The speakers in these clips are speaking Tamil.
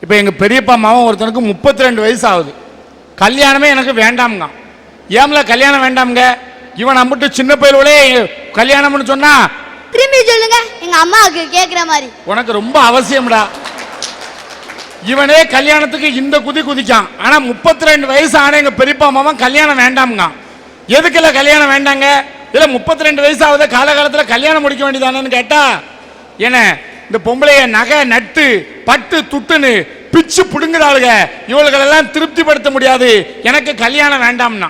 இப்போ எங்கள் பெரியப்பா மாவன் ஒருத்தனுக்கு 32 வயசு ஆகுது. கல்யாணமே எனக்கு வேண்டாம்ங்க. ஏம்ல கல்யாணம் வேண்டாம்ங்க? இவன் நம்மட்டு சின்ன பையனோட கல்யாணம்னு சொன்னா திரும்பி சொல்லுங்க, எங்க அம்மாவுக்கு கேட்குற மாதிரி. உனக்கு ரொம்ப அவசியம்டா. இவனே கல்யாணத்துக்கு இந்த குதி குதிக்கான். ஆனால் 32 வயசு ஆன எங்கள் பெரியப்பா மாவன் கல்யாணம் வேண்டாம்ங்க. எதுக்குல கல்யாணம் வேண்டாங்க? இல்லை 32 வயசு ஆகுது, காலகாலத்தில் கல்யாணம் முடிக்க வேண்டியதானு கேட்டா என்ன இந்த பொம்பளைய நகை நட்டு பட்டு துட்டுன்னு பிச்சு புடுங்குறாளுங்க, இவளுகளெல்லாம் திருப்திப்படுத்த முடியாது, எனக்கு கல்யாணம் வேண்டாம்னா.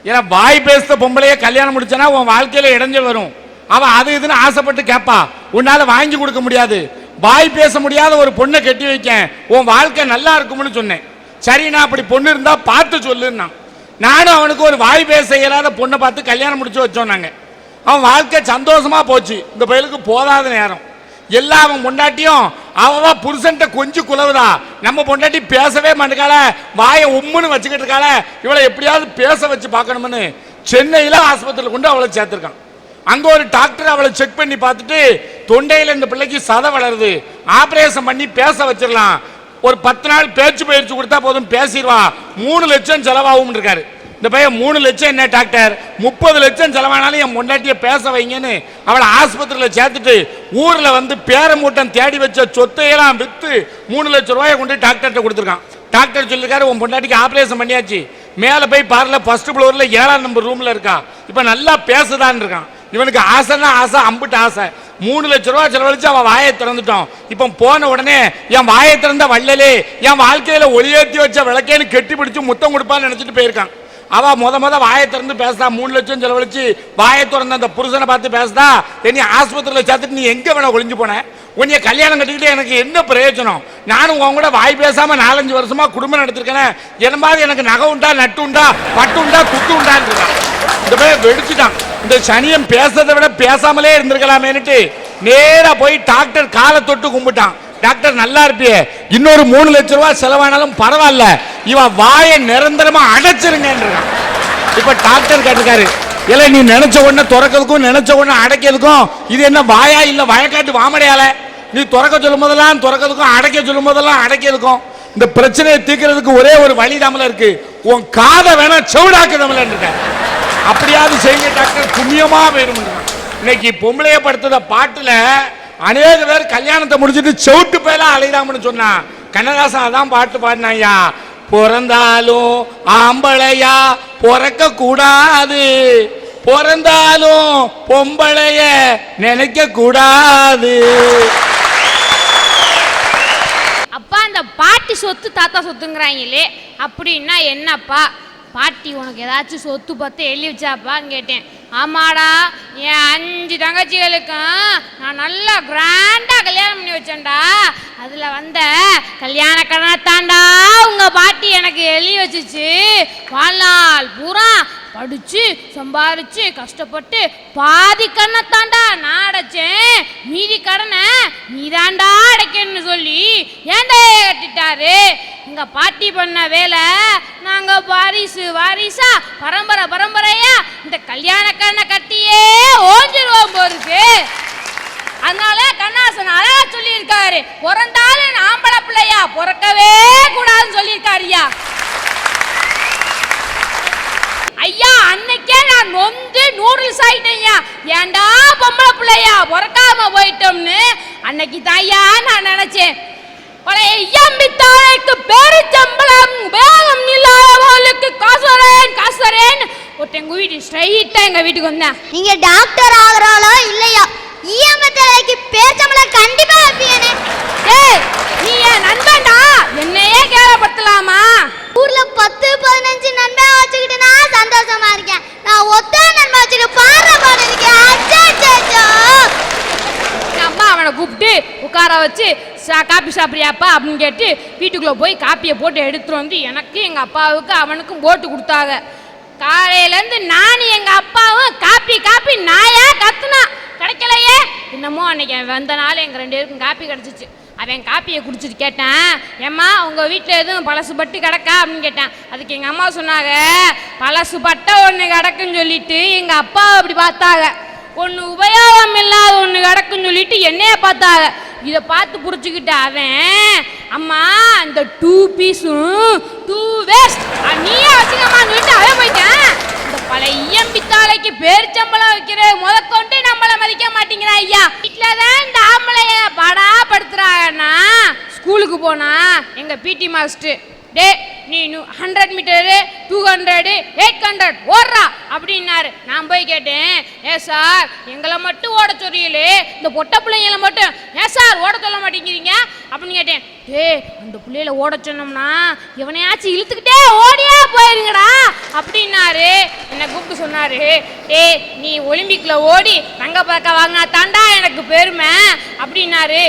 ஏன்னா வாய் பேசுற பொம்பளைய கல்யாணம் முடிச்சனா உன் வாழ்க்கையில இடைஞ்சல் வரும். அவன் அது இதுன்னு ஆசைப்பட்டு கேட்பா, உன்னால வாங்கி கொடுக்க முடியாது. வாய் பேச முடியாத ஒரு பொண்ணை கட்டி வைக்க உன் வாழ்க்கை நல்லா இருக்கும்னு சொன்னேன். சரி, நான் அப்படி பொண்ணு இருந்தா பார்த்து சொல்லுன்னா நானும் அவனுக்கு ஒரு வாய் பேச இயலாத பொண்ணை பார்த்து கல்யாணம் முடிச்சு வச்சோன்னாங்க. அவன் வாழ்க்கை சந்தோஷமா போச்சு. இந்த பையலுக்கு போதாத நேரம் எல்லா அவன் பொண்டாட்டியும் அவ புருஷன்ட்ட கொஞ்சம் குலவுதா. நம்ம பொண்டாட்டி பேசவே மாட்டேக்கால, வாயை உம்முன்னு வச்சுக்கிட்டு இருக்காள, இவளை எப்படியாவது பேச வச்சு பார்க்கணும்னு சென்னையில் ஆஸ்பத்திரியில் கொண்டு அவளை சேர்த்திருக்கான். அங்க ஒரு டாக்டர் அவளை செக் பண்ணி பார்த்துட்டு, தொண்டையில் இந்த பிள்ளைக்கு சதை வளருது, ஆபரேஷன் பண்ணி பேச வச்சிடலாம், ஒரு 10 நாள் பேச்சு பயிற்சி கொடுத்தா போதும் பேசிடுவா, 3 லட்சம் செலவாகும் இருக்காரு. இந்த பையன் 3 லட்சம் என்ன டாக்டர், 30 லட்சம் செலவானாலும் என் பொண்டாட்டியை பேச வைங்கன்னு அவளை ஆஸ்பத்திரியில் சேர்த்துட்டு ஊரில் வந்து பேரமூட்டம் தேடி வச்ச சொத்தையெல்லாம் விற்று 3 லட்சம் ரூபாயை கொண்டு டாக்டர்கிட்ட கொடுத்துருக்கான். டாக்டர் சொல்லியிருக்காரு, உன் பொண்டாட்டிக்கு ஆப்ரேஷன் பண்ணியாச்சு, மேலே போய் பார்ல ஃபர்ஸ்ட் ஃப்ளோரில் 7ஆம் நம்பர் ரூமில் இருக்கா, இப்போ நல்லா பேசுதான்னு இருக்கான். இவனுக்கு ஆசைன்னா ஆசை, அம்பிட்டு ஆசை. 3 லட்சம் ரூபா செலவழிச்சு அவன் வாயை திறந்துட்டோம். இப்போ போன உடனே என் வாயை திறந்த வள்ளலே, என் வாழ்க்கையில ஒளியேற்றி வச்ச விளக்கேன்னு கெட்டி பிடிச்சு முத்தம் கொடுப்பான்னு நினைச்சிட்டு போயிருக்கான். அவ முத வாயை திறந்து பேசுதா, 3 லட்சம் செலவழிச்சு வாயை திறந்த அந்த புருஷனை பார்த்து பேசுதா, நீ ஆஸ்பத்திரியில் சேர்த்துட்டு நீ எங்க வேணா ஒளிஞ்சு போன, உன்னைய கல்யாணம் கட்டிக்கிட்டு எனக்கு என்ன பிரயோஜனம்? நானும் உன் கூட வாய் பேசாம 4-5 வருஷமா குடும்பம் நடத்திருக்கேன், என்ன மாதிரி எனக்கு நகை உண்டா, நட்டு உண்டா, பட்டு உண்டா, துட்டு உண்டான்னு இருக்கான். இந்த போய் வெடிச்சுட்டான். இந்த சனியம் பேசுறதை விட பேசாமலே இருந்திருக்கலாமேனுட்டு நேரா போய் டாக்டர் காலை தொட்டு கும்பிட்டான். டாக்டர் நல்லா இருப்பியே, இன்னொரு 3 லட்சம் ரூபாய் செலவானாலும் பரவாயில்ல, இவன் வாயை நிரந்தரமா அடைச்சிருங்க. இப்ப டாக்டர் கேட்டிருக்காரு, இல்ல நீ நினைச்ச உடனே திறக்கிறதுக்கும் நினைச்ச உடனே அடைக்கிறதுக்கும் இது என்ன வாயா இல்ல வயக்காட்டு வாமடையால? நீ திறக்க சொல்லும் போதெல்லாம் திறக்கிறதுக்கும் அடைக்க சொல்லும் போதெல்லாம் அடைக்கிறதுக்கும் இந்த பிரச்சனையை தீர்க்கிறதுக்கு ஒரே ஒரு வழி தமிழ இருக்கு, உன் காதை வேணா செவிடாக்கு தமிழ இருக்க. அப்படியாவது செய்ய டாக்டர் புண்ணியமா போயிரும். இன்னைக்கு பொம்பளைய படுத்துற பாட்டுல அநேக பேர் கல்யாணத்தை முடிச்சுட்டு செவிட்டு போயெல்லாம் அழைதாமன்னு சொன்னா, கண்ணதாசன் அதான் பாட்டு பாடினாயா, பிறந்தாலும் ஆம்பளையா பிறக்க கூடாது, பிறந்தாலும் பொம்பளைய நினைக்க கூடாது. அப்பா அந்த பாட்டி சொத்து தாத்தா சொத்துங்கிறாங்களே, அப்படின்னா என்னப்பா? பாட்டி உனக்கு ஏதாச்சும் சொத்து பார்த்து எழுதி வச்சாப்பான்னு கேட்டேன். ஆமாடா, என் 5 தங்கச்சிகளுக்கும் நான் நல்லா கிராண்டா கல்யாணம் பண்ணி வச்சேன்டா, அதுல வந்த கல்யாண கடனைத்தாண்டா உங்க பாட்டி எனக்கு எழுதி வச்சுச்சு, வாழ்நாள் பூரா படிச்சு சம்பாரிச்சு கஷ்டப்பட்டு பாதி கடனைத்தாண்டா நான் அடைச்சேன், மீதி கடனை நீதாண்டா அடைக்கணும்னு சொல்லி ஏண்டா கட்டிட்டாரு. எங்க பாட்டி பண்ண வேலை நாங்க வாரிசா பரம்பரையா இந்த கல்யாண கடனை கட்டியே ஓஞ்சிருவோம் போருக்கு. அதனால கண்ணாசன் அழகா சொல்லி இருக்காரு, பிறந்தாலும் ஆம்பளை பிள்ளையா பிறக்கவே கூடாதுன்னு சொல்லி இருக்காருயா. ஐயா அன்னைக்கே நான் நொந்து நூடுல்ஸ் ஆயிட்டேன்யா, ஏண்டா பொம்பளை பிள்ளையா பிறக்காம போயிட்டோம்னு. அன்னைக்கு தாயா நான் நினைச்சேன், பழைய ஐயம்பித்தாய்க்கு பேரிச்சம்பளம் வேகம் இல்லாதவர்களுக்கு காசுரேன் ஒருத்தங்க வீட்டு ஸ்ட்ரைட்டா எங்க வீட்டுக்கு வந்தேன். நீங்க டாக்டர் ஆகுறாளோ இல்லையா, ஈயம்பத்தாய்க்கு பேரிச்சம்பளம் கண்டிப்பா வைப்பீங்கனே. ஏய் நீ என் நண்பன்டா, என்னையே கேவலப்படுத்தலாமா? ஊர்ல 10-15 நண்பன் வச்சுக்கிட்டு நான் சந்தோஷமா இருக்கேன், நான் ஒத்த நண்பன் வச்சுட்டு பாடுற பாடு இருக்கேன். அச்சச்சோ. அம்மா அவனை கூப்பிட்டு உட்கார வச்சு காப்பி சாப்பிட்றியாப்பா அப்படின்னு கேட்டு வீட்டுக்குள்ளே போய் காப்பியை போட்டு எடுத்துட்டு வந்து எனக்கு எங்கள் அப்பாவுக்கு அவனுக்கும் போட்டு கொடுத்தாங்க. காலையிலேருந்து நான் எங்கள் அப்பாவும் காப்பி நாயா கத்துனா கிடைக்கலையே. என்னமோ அன்னைக்கு வந்த நாள் எங்கள் 2 பேருக்கும் காப்பி கிடச்சிச்சு. அவன் காப்பியை குடிச்சிட்டு கேட்டேன், ஏம்மா உங்கள் வீட்டில் எதுவும் பழசு பட்டு கிடக்கா அப்படின்னு கேட்டேன். அதுக்கு எங்கள் அம்மா சொன்னாங்க, பழசு பட்டை ஒன்று கிடக்குன்னு சொல்லிட்டு எங்கள் அப்பா அப்படி பார்த்தாங்க, ஒன்று உபயோகம் இல்லாத ஒன்று கிடக்குன்னு சொல்லிட்டு என்னைய பார்த்தாங்க. இதை பார்த்து புரிச்சுக்கிட்ட அவன், அம்மா 2 பீஸும் 2 வேஸ்ட் நீயே வச்சுக்கமான்னு சொல்லிட்டு அவன் போயிட்டேன். இந்த பழைய பித்தாளைக்கு பேரிச்சம்பளம் வைக்கிற முதற்கொண்டு நம்மளை மதிக்க மாட்டேங்கிறா ஐயா. வீட்டில் தான் இந்த ஆம்பளைய படா படுத்துறாங்கன்னா ஸ்கூலுக்கு போனா எங்க பிடி மாஸ்டர் டே நீ 100 மீட்டரு 200 800 ஓடுறா அப்படின்னாரு. நான் போய் கேட்டேன், சார் எங்களை மட்டும் ஓட சொல்றீங்களே, இந்த பொட்ட பிள்ளைங்களை மட்டும் ஏன் சார் ஓட சொல்ல மாட்டேங்கிறீங்க அப்படின்னு கேட்டேன். அந்த பிள்ளையில ஓட சொன்னோம்னா எவனையாச்சும் இழுத்துக்கிட்டே ஓடியா போயிருங்கடா அப்படின்னாரு. என்னை கூப்பிட்டு சொன்னாரு, நீ ஒலிம்பிக்ல ஓடி தங்க பதக்கம் வாங்கினா தாண்டா எனக்கு பெருமை அப்படின்னாரு.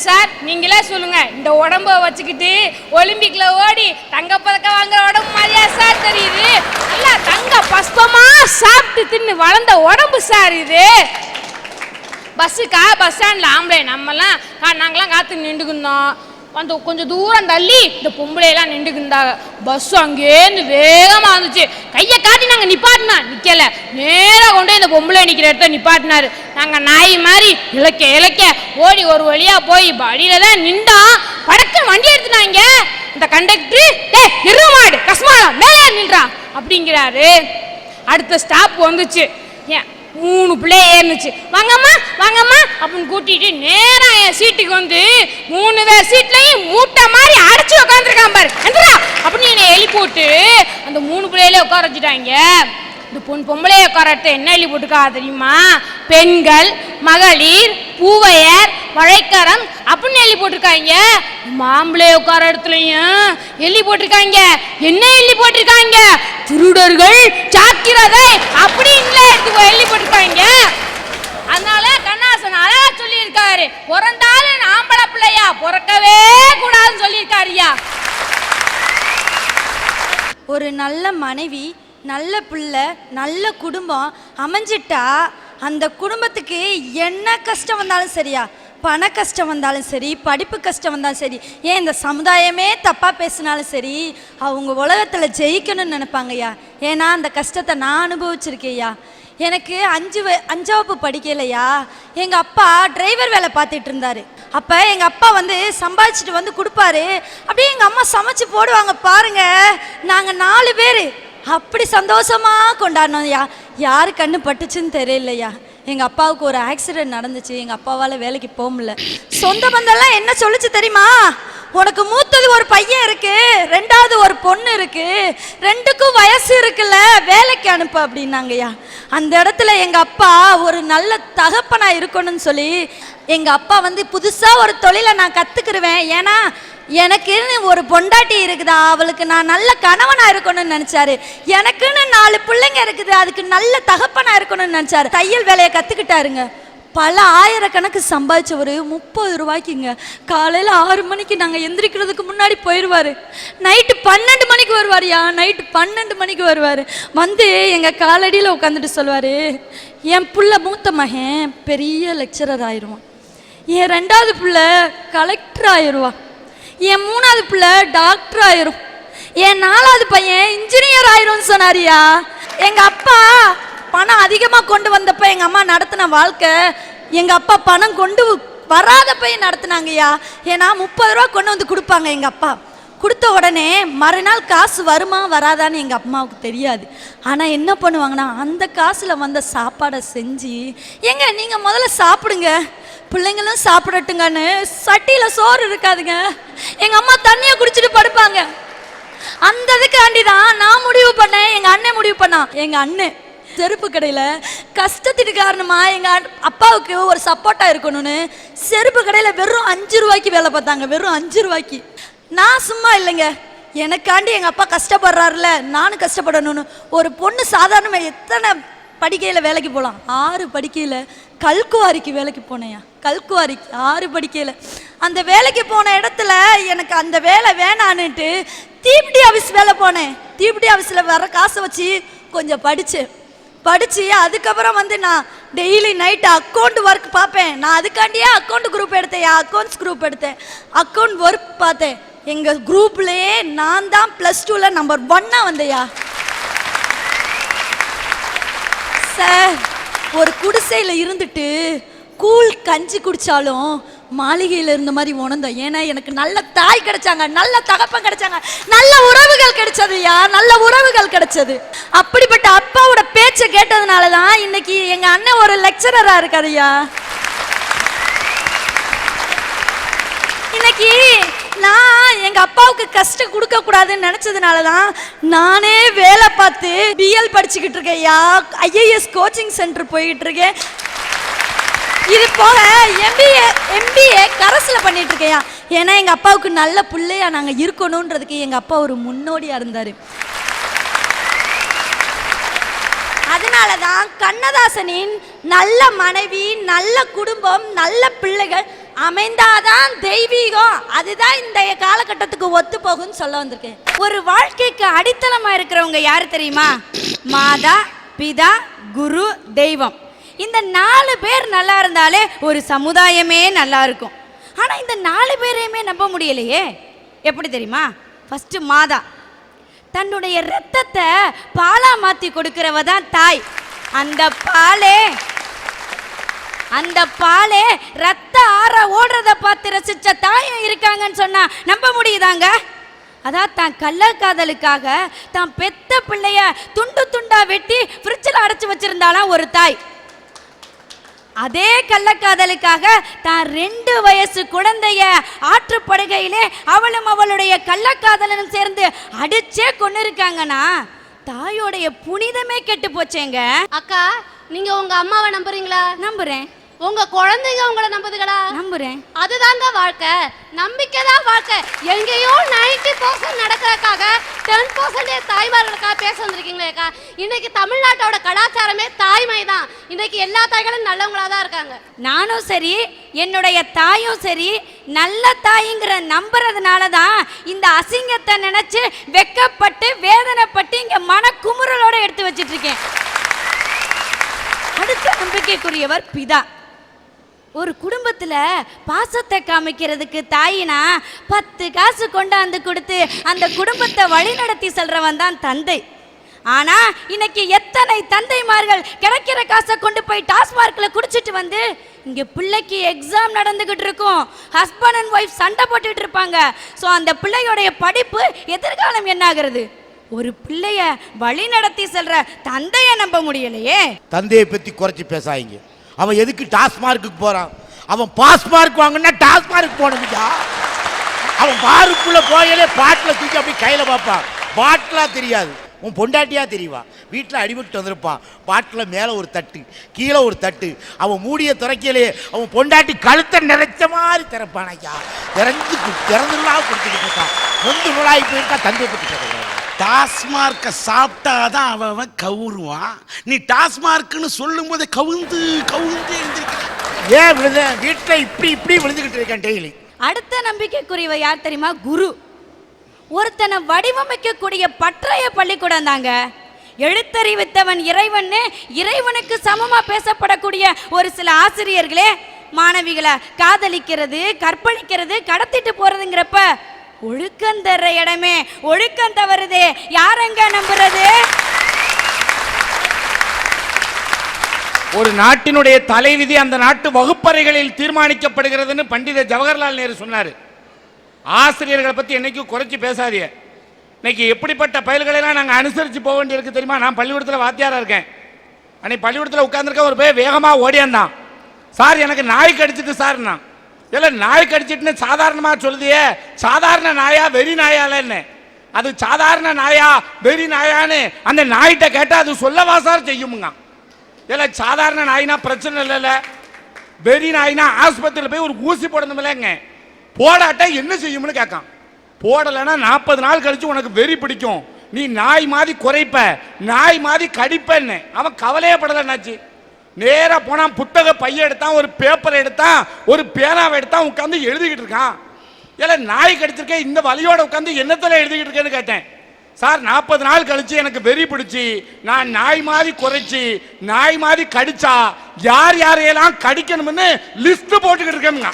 சார் நீங்களே சொல்லுங்க, இந்த உடம்ப வச்சுக்கிட்டு ஒலிம்பிக்ல ஓடி தங்க பதக்கம் வாங்குற உடம்பு மாதிரியா சார் தெரியுது? நல்லா தங்க பஸ்பமா சாப்பிட்டு தின்னு வளர்ந்த உடம்பு சார் இது. பஸ் ஸ்டாண்ட்ல ஆம்பளை நம்மலாம் நாங்களாம் காத்து நின்றுக்குந்தோம். அந்த கொஞ்சம் தூரம் தள்ளி இந்த பொம்பளையெல்லாம் நின்றுக்குந்தாங்க. பஸ் அங்கேருந்து வேகமாக வந்துச்சு. கையை காட்டி நாங்கள் நிப்பாட்டினா நிற்கலை, நேராக கொண்டு இந்த பொம்பளை நிற்கிற இடத்த நிப்பாட்டினாரு. நாங்கள் நாய் மாதிரி இலக்க ஓடி ஒரு வழியாக போய் வழியில தான் நின்றோம். படக்கு வண்டி எடுத்துனாங்க. இந்த கண்டக்டரு நிறுவமாடு கஸ்மாடா மேலே நின்றா அப்படிங்கிறாரு. அடுத்த ஸ்டாப் வந்துச்சு. 3 பிள்ளை ஏறினுச்சு. வாங்கம்மா வாங்கம்மா அப்படின்னு கூட்டிட்டு நேரா என் சீட்டுக்கு வந்து 3 பேர் சீட்லையும் மூட்டை மாதிரி அடைச்சு உட்காந்துருக்கான் பாரு அப்படின்னு என்னை எழுப்பி போட்டு அந்த 3 பிள்ளையிலே உட்கார வச்சுட்டாங்க. இந்த பொம்பளைய உட்கார என்ன எழுதி போட்டுக்கா தெரியுமா? பெண்கள், மகளிர், பூவையர், வழைக்கரம் அப்படின்னு எழுதி போட்டிருக்காங்க. மாம்பிள்ளைய உட்கார இடத்துலையும் எழுதி போட்டிருக்காங்க. என்ன எழுதி போட்டிருக்காங்க? திருடர்கள் ஜாக்கிரதை அப்படின்னு எழுதி போட்டிருக்காங்க. அதனால கண்ணாசன் அழகா சொல்லியிருக்காரு, பிறந்தாலும் ஆம்பளை பிள்ளையா பிறக்கவே கூடாதுன்னு சொல்லியிருக்காருயா. ஒரு நல்ல மனைவி, நல்ல பிள்ளை, நல்ல குடும்பம் அமைஞ்சிட்டா அந்த குடும்பத்துக்கு என்ன கஷ்டம் வந்தாலும் சரியா, பண கஷ்டம் வந்தாலும் சரி, படிப்பு கஷ்டம் வந்தாலும் சரி, ஏன் இந்த சமுதாயமே தப்பாக பேசினாலும் சரி, அவங்க உலகத்தில் ஜெயிக்கணும்னு நினைப்பாங்கய்யா. ஏன்னா அந்த கஷ்டத்தை நான் அனுபவிச்சிருக்கேயா. எனக்கு 5 வகுப்பு படிக்கலையா, எங்கள் அப்பா டிரைவர் வேலை பார்த்துட்டு இருந்தார். அப்போ எங்கள் அப்பா வந்து சம்பாதிச்சுட்டு வந்து கொடுப்பாரு. அப்படியே எங்கள் அம்மா சமைச்சு போடுவாங்க பாருங்க. நாங்கள் 4 பேர் அப்படி சந்தோஷமாக கொண்டாடணும்யா. யாரு கண்ணு பட்டுச்சுன்னு தெரியலையா. எங்கள் அப்பாவுக்கு ஒரு ஆக்சிடென்ட் நடந்துச்சு. எங்கள் அப்பாவால் வேலைக்கு போக முடியல. சொந்த பந்தெல்லாம் என்ன சொல்லுச்சு தெரியுமா? உனக்கு மூத்தது ஒரு பையன் இருக்கு, 2வது ஒரு பொண்ணு இருக்கு, 2க்கும் வயசு இருக்குல்ல, வேலைக்கு அனுப்பு அப்படின்னாங்கய்யா. அந்த இடத்துல எங்கள் அப்பா ஒரு நல்ல தகப்பனா இருக்கணும்னு சொல்லி எங்கள் அப்பா வந்து புதுசாக ஒரு தொழிலை நான் கற்றுக்கிருவேன், ஏன்னா எனக்குன்னு ஒரு பொண்டாட்டி இருக்குதா, அவளுக்கு நான் நல்ல கணவனா இருக்கணும்னு நினைச்சாரு. எனக்குன்னு 4 பிள்ளைங்க இருக்குது, அதுக்கு நல்ல தகப்பனா இருக்கணும்னு நினைச்சாரு. தையல் வேலையை கத்துக்கிட்டாருங்க. பல ஆயிரக்கணக்கு சம்பாதிச்சவர் 30 ரூபாய்க்குங்க. காலையில் 6 மணிக்கு நாங்கள் எந்திரிக்கிறதுக்கு முன்னாடி போயிடுவார். நைட்டு 12 மணிக்கு வருவார்யா. நைட்டு 12 மணிக்கு வருவார். வந்து எங்கள் காலடியில் உட்காந்துட்டு சொல்லுவார், என் புள்ள மூத்த மகன் பெரிய லெக்சரர் ஆயிடுவான், என் 2வது பிள்ளை கலெக்டர் ஆயிடுவான், என் 3வது பிள்ளை டாக்டர் ஆயிரும், என் 4வது பையன் இன்ஜினியர் ஆயிரும்னு சொன்னாரியா. எங்கள் அப்பா பணம் அதிகமாக கொண்டு வந்தப்ப எங்கள் அம்மா நடத்தின வாழ்க்கை, எங்கள் அப்பா பணம் கொண்டு வராதப்பையும் நடத்தினாங்கய்யா. ஏன்னா 30 ரூபா கொண்டு வந்து கொடுப்பாங்க எங்கள் அப்பா. கொடுத்த உடனே மறுநாள் காசு வருமா வராதான்னு எங்கள் அம்மாவுக்கு தெரியாது. ஆனால் என்ன பண்ணுவாங்கன்னா அந்த காசில் வந்த சாப்பாடை செஞ்சு, ஏங்க நீங்கள் முதல்ல சாப்பிடுங்க, பிள்ளைங்களும் சாப்பிடட்டுங்கன்னு சட்டியில் சோறு இருக்காதுங்க, எங்கள் அம்மா தண்ணியை குடிச்சிட்டு படுப்பாங்க. அந்த இதுக்காண்டி தான் நான் முடிவு பண்ணேன், எங்கள் அண்ணன் முடிவு பண்ணான். எங்கள் அண்ணன் செருப்பு கடையில் கஷ்டத்துக்கு காரணமாக எங்கள் அப்பாவுக்கு ஒரு சப்போர்ட்டாக இருக்கணும்னு செருப்பு கடையில் வெறும் 5 ரூபாய்க்கு வேலை பார்த்தாங்க. வெறும் 5 ரூபாய்க்கு. நான் சும்மா இல்லைங்க, எனக்காண்டி எங்கள் அப்பா கஷ்டப்படுறாருல, நானும் கஷ்டப்படணும்னு ஒரு பொண்ணு சாதாரணமாக எத்தனை படிக்கையில் வேலைக்கு போகலாம், 6 படிக்கையில் கல்குவாரிக்கு வேலைக்கு போனேயா. கல்குவாரிக்கு 6 படிக்கையில் அந்த வேலைக்கு போன இடத்துல எனக்கு அந்த வேலை வேணான்னுட்டு தீபிடி ஆஃபீஸ் வேலை போனேன். தீபிடி ஆஃபீஸில் வர காசை வச்சு கொஞ்சம் படித்து அதுக்கப்புறம் வந்து நான் டெய்லி நைட்டு அக்கௌண்ட் ஒர்க் பார்ப்பேன். நான் அதுக்காண்டியே அக்கௌண்ட் குரூப் எடுத்தேன், அக்கௌண்ட்ஸ் குரூப் எடுத்தேன், அக்கௌண்ட் ஒர்க் பார்த்தேன். எங்கள் குரூப்லேயே நான் தான் +2ல் நம்பர் 1 வந்தேயா. சார், ஒரு குடிசையில் இருந்துட்டு கூழ் கஞ்சி குடித்தாலும் மாளிகையில் இருந்த மாதிரி உணர்ந்தோம். ஏன்னா எனக்கு நல்ல தாய் கிடைச்சாங்க, நல்ல தகப்பன் கிடைச்சாங்க, நல்ல உறவுகள் கிடைச்சதுயா, நல்ல உறவுகள் கிடைச்சது. அப்படிப்பட்ட அப்பாவோட பேச்சை கேட்டதுனால தான் இன்னைக்கு எங்க அண்ணன் ஒரு லெக்சரரா இருக்காருயா. இன்னைக்கு நான் எங்க அப்பாவுக்கு கஷ்டம் கொடுக்க கூடாதுன்னு நினைச்சதுனால தான் நானே வேலை பார்த்து பிஎல் படிச்சுக்கிட்டு இருக்கேன்யா, ஐஏஎஸ் கோச்சிங் சென்டர் போயிட்டு இருக்கேன். இது போக எம்பிஏ கரஸ்ல பண்ணிட்டு இருக்கேன்யா. ஏன்னா எங்க அப்பாவுக்கு நல்ல பிள்ளையா நாங்க இருக்கணும்ன்றதுக்கு எங்க அப்பா ஒரு முன்னோடியா இருந்தாரு. அதனாலதான் கண்ணதாசனின் நல்ல மனைவி, நல்ல குடும்பம், நல்ல பிள்ளைகள் அமைந்தாதான் தெய்வீகம், அதுதான் இந்த காலகட்டத்துக்கு ஒத்து போகும்னு சொல்ல வந்திருக்கேன். ஒரு வாழ்க்கைக்கு அடித்தளமா இருக்கிறவங்க யாரு தெரியுமா? மாதா, பிதா, குரு, தெய்வம். இந்த 4 பேர் நல்லா இருந்தாலே ஒரு சமுதாயமே நல்லா இருக்கும். ஆனா இந்த 4 பேரையுமே நம்ப முடியலையே. எப்படி தெரியுமா? ஃபர்ஸ்ட் மாதா, தன்னுடைய ரத்தத்தை பாலா மாத்தி கொடுக்கிறவ தான் தாய். அந்த பாலே ரத்த ஆற ஓடுறத பார்த்து ரசிச்ச தாயும் இருக்காங்கன்னு சொன்னா நம்ப முடியுதாங்க? அதான் தான் கள்ளக்காதலுக்காக தான் பெத்த பிள்ளைய துண்டு துண்டா வெட்டி ஃப்ரிட்ஜில் அடைச்சு வச்சிருந்தாலாம் ஒரு தாய். அதே கள்ளக்காதலுக்காக தான் 2 வயசு குழந்தைய ஆற்றுப்படுகையிலே அவளும் அவளுடைய கள்ளக்காதலனும் சேர்ந்து அடிச்சே கொண்டு இருக்காங்கன்னா தாயோடைய புனிதமே கெட்டு போச்சேங்க. அக்கா, நீங்க உங்க அம்மாவை நம்புறீங்களா? நம்புறேன். உங்க குழந்தைங்க உங்களை நம்புதுங்களா? நம்புறேன். அதுதாங்க வாழ்க்கை, நம்பிக்கை தான் வாழ்க்கை. எங்கேயோ 90% நடக்கிறதுக்காக 10% தாய்மார்களுக்காக பேச வந்திருக்கீங்களேக்கா. இன்னைக்கு தமிழ்நாட்டோட கலாச்சாரமே தாய்மை தான். இன்னைக்கு எல்லா தாய்களும் நல்லவங்களா தான் இருக்காங்க. நானும் சரி, என்னுடைய தாயும் சரி, நல்ல தாய்ங்கிற நம்புறதுனால தான் இந்த அசிங்கத்தை நினைச்சு வெக்கப்பட்டு வேதனைப்பட்டு இங்க மனக்குமுறலோட எடுத்து வச்சிட்டு இருக்கேன். அடுத்த நம்பிக்கைக்குரியவர் பிதா. ஒரு குடும்பத்துல பாசத்தை காமிக்கிறதுக்கு தாயினா 10 காசு கொண்டாந்து கொடுத்து அந்த குடும்பத்தை வழி நடத்தி செல்றவன் தான் தந்தை. ஆனா இன்னைக்கு எத்தனை தந்தைமார்கள் கிடைக்கிற காசை கொண்டு போய் டாஸ்மார்க்ல குடிச்சிட்டு வந்து இங்க பிள்ளைக்கு எக்ஸாம் நடந்துகிட்டு இருக்கும், ஹஸ்பண்ட் அண்ட் ஒய்ஃப் சண்டை போட்டுட்டு இருப்பாங்க. ஸோ அந்த பிள்ளையோடைய படிப்பு எதிர்காலம் என்ன ஆகுறது? ஒரு பிள்ளைய வழி நடத்தி செல்ற தந்தைய நம்ப முடியலையே. தந்தையை பத்தி குறைச்சி பேசாதீங்க. அவன் எதுக்கு டாஸ்மார்க்கு போறான்? அவன் பாஸ் மார்க் வாங்கினா டாஸ்மார்க் போனதுக்கா? அவன் பாருக்குள்ள போகலே பாட்டில் தூக்கி அப்படி கையில் பார்ப்பான். பாட்டிலா தெரியாது, உன் பொண்டாட்டியா தெரியுவா. வீட்டில் அடிபட்டு வந்திருப்பான். பாட்டில் மேலே ஒரு தட்டு, கீழே ஒரு தட்டு. அவன் மூடிய துறைக்கலே அவன் பொண்டாட்டி கழுத்தை நிறைச்ச மாதிரி திறப்பான். ஐயா திறந்துலாம் கொடுத்துக்கிட்டு இருக்கான். வந்து நூலாகி போயிருக்கா. தந்தையை பற்றி கேட்க டாஸ்மார்க்கை சாப்பிட்டாதான் அவன் கவுருவான். நீ டாஸ்மார்க்குன்னு சொல்லும் போதே கவுந்து எழுந்திருக்க. ஏன் விழுத? வீட்டில் இப்படி விழுந்துக்கிட்டு இருக்கேன் டெய்லி. அடுத்த நம்பிக்கைக்குரியவ யார் தெரியுமா? குரு. ஒருத்தனை வடிவமைக்கக்கூடிய பற்றைய பள்ளிக்கூடம் தாங்க. எழுத்தறிவித்தவன் இறைவன், இறைவனுக்கு சமமா பேசப்படக்கூடிய ஒரு சில ஆசிரியர்களே மாணவிகளை காதலிக்கிறது, கற்பழிக்கிறது, கடத்திட்டு போறதுங்கிறப்ப ஒழுக்கம் தர்ற இடமே ஒழுக்கம் தவறுதே. யாரெங்க நம்புறது? ஒரு நாட்டினுடைய தலைவிதி அந்த நாட்டு வகுப்பறைகளில் தீர்மானிக்கப்படுகிறதுன்னு பண்டித ஜவஹர்லால் நேரு சொன்னார். ஆசிரியர்களை பற்றி என்னைக்கும் குறைச்சி பேசாதீங்க. இன்னைக்கு எப்படிப்பட்ட பயல்களெல்லாம் நாங்கள் அனுசரித்து போக வேண்டியிருக்கு தெரியுமா? நான் பள்ளிக்கூடத்தில் வாத்தியாராக இருக்கேன். அன்னைக்கு பள்ளிக்கூடத்தில் உட்காந்துருக்க ஒரு பேர் வேகமாக ஓடியாந்தான். சார் எனக்கு நாய் கடிச்சிட்டு சார்னா. இல்லை நாய் கடிச்சிட்டுன்னு சாதாரணமாக சொல்லுதியே, சாதாரண நாயா வெறி நாயாலன்னு? அது சாதாரண நாயா வெறி நாயான்னு அந்த நாய்கிட்ட கேட்டால் அது சொல்லவா சார் செய்யுமுங்க? இல்லை சாதாரண நாயினா பிரச்சனை இல்லைல்ல, வெறி நாயினா ஆஸ்பத்திரியில் போய் ஒரு ஊசி போடணுமில்லங்க, போடாட்ட என்ன செய்யும்னு கேட்கான். போடலைன்னா 40 நாள் கழிச்சு உனக்கு வெறி பிடிக்கும், நீ நாய் மாதிரி குறைப்ப, நாய் மாதிரி கடிப்பன்னு. அவன் கவலையே படலைன்னாச்சு. நேராக போனான், புத்தக பைய எடுத்தான், ஒரு பேப்பரை எடுத்தான், ஒரு பேனாவை எடுத்தான், உட்காந்து எழுதிக்கிட்டு இருக்கான். இல்லை நாய் கடிச்சிருக்கேன், இந்த வலியோட உட்காந்து என்னத்தில் எழுதிக்கிட்டு இருக்கேன்னு கேட்டேன். சார் 40 நாள் கழிச்சு எனக்கு வெறி பிடிச்சி நான் நாய் மாதிரி குறைச்சி நாய் மாதிரி கடிச்சா யார் யாரையெல்லாம் கடிக்கணும்னு லிஸ்ட் போட்டுக்கிட்டு இருக்கேங்க.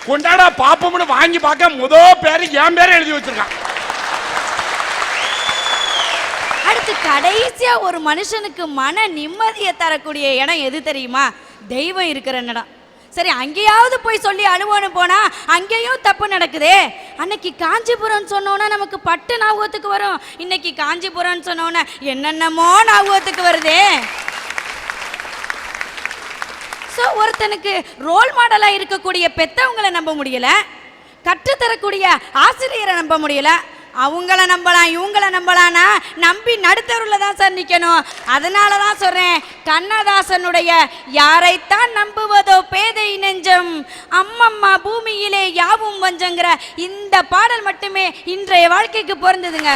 கொண்டாடா பாப்போம்னு வாங்கி பார்க்க முதல் பேரு என் பேரை எழுதி வச்சிருக்கான். அடுத்து கடைசியா ஒரு மனுஷனுக்கு மன நிம்மதியை தரக்கூடிய இடம் எது தெரியுமா? தெய்வம் இருக்கிற இடம். சரி, அங்கேயாவது போய் சொல்லி அழுவோன்னு போனா அங்கேயும் தப்பு நடக்குதே. அன்னைக்கு காஞ்சிபுரம் சொன்னோன்னா நமக்கு பட்டு ஞாபகத்துக்கு வரும், இன்னைக்கு காஞ்சிபுரம் சொன்னோன்னா என்னென்னமோ ஞாபகத்துக்கு வருதே. ஸோ ஒருத்தனுக்கு ரோல் மாடலாக இருக்கக்கூடிய பெற்றவங்களை நம்ப முடியல, கற்றுத்தரக்கூடிய ஆசிரியரை நம்ப முடியல. அவங்கள நம்பலாம் இவங்கள நம்பலான்னா நம்பி நடுத்தருவில் தான் சார் நிற்கணும். அதனால தான் சொல்கிறேன், கண்ணதாசனுடைய யாரைத்தான் நம்புவதோ பேதை நெஞ்சம், அம்மம்மா பூமியிலே யாவும் வஞ்சங்கிற இந்த பாடல் மட்டுமே இன்றைய வாழ்க்கைக்கு பொருந்ததுங்க.